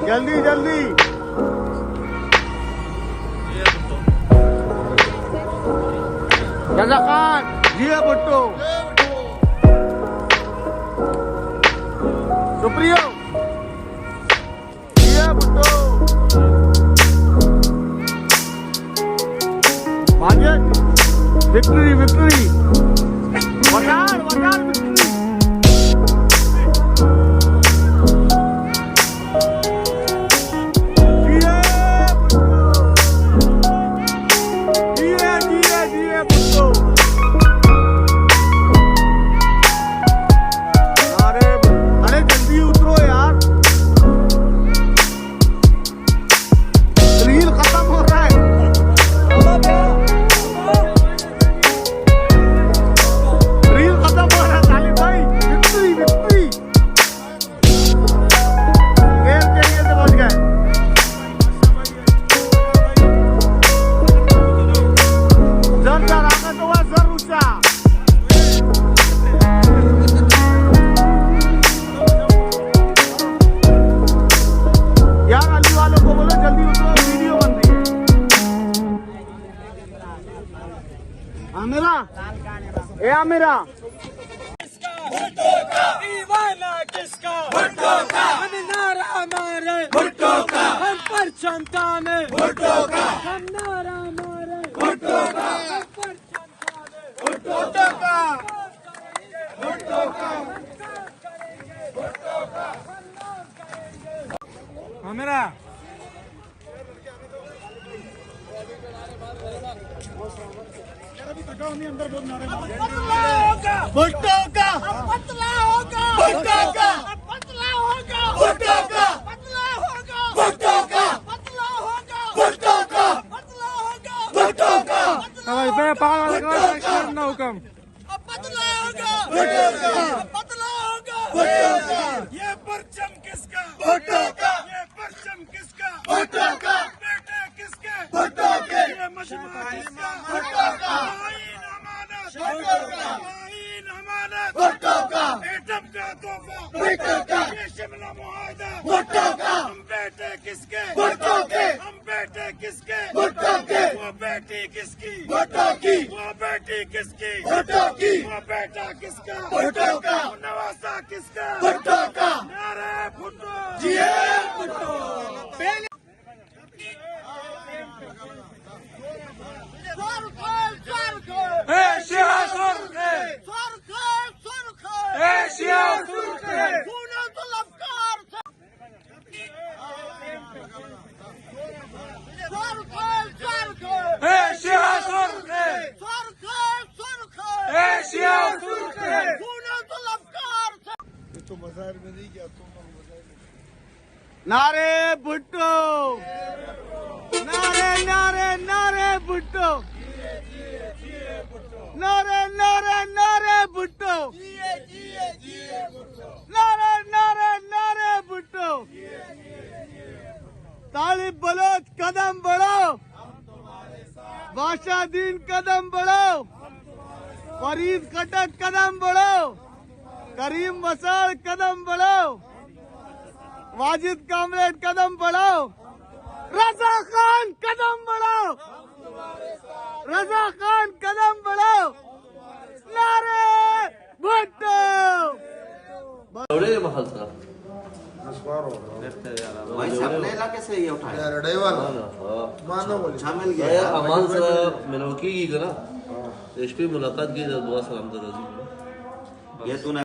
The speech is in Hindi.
जल्दी जल्दी रजा खान जी है भुट्टो सुप्रियो जी है भुट्टो भाजपा विक्ट्री विक्ट्री वजार वजार विक्ट्री मेरा भुट्टो का दीवाना किसका भुट्टो का हम नारा मारे भुट्टो का हम परचम ताने भुट्टो का हम नारा मारे भुट्टो का हम परचम ताने भुट्टो का भुट्टो का भुट्टो का मेरा अंदर बहुत नारे भुट्टो का पतला होगा भुट्टो का पतला होगा भुट्टो का पतला होगा भुट्टो का पतला होगा भुट्टो का पतला होगा भुट्टो का भाई बे पागल ना हुक्म पतला होगा भुट्टो का पतला होगा भुट्टो का ये परचम किसका भुट्टो का ये परचम किसका भुट्टो का बेटे किसके भुट्टो के ये मशहूर किसका भुट्टो का भुट्टो का एटम का तोहफा भुट्टो का ये शिमला मुआहदा भुट्टो का हम बेटे किसके भुट्टो के हम बेटे किसके भुट्टो के वो बेटी किसकी भुट्टो की वो बेटी किसकी भुट्टो की वो बेटा किसका भुट्टो का नवासा किसका भुट्टो का नारे भुट्टो जी भुट्टो नारे भुट्टो नारे नारे नारे भुट्टो नारे नारे नारे भुट्टो नारे नारे नारे भुट्टो तालिब बलोच कदम बढ़ाओ बादशाहदीन कदम बढ़ाओ फरीद खटक कदम बढ़ाओ करीम वसाल कदम बढ़ाओ वाजिद कामरेड कदम बढ़ाओ रजा खान कदम बढ़ाओ रजा खान कदम बढ़ाओ नारे भुट्टो भाई अपने इलाके से ये उठाया यार डेवाल मानो बोली अच्छा मिल गया अमान से मिलवकी की करा एसपी मुलाकात की दुआ सलाम दराजी ये तूने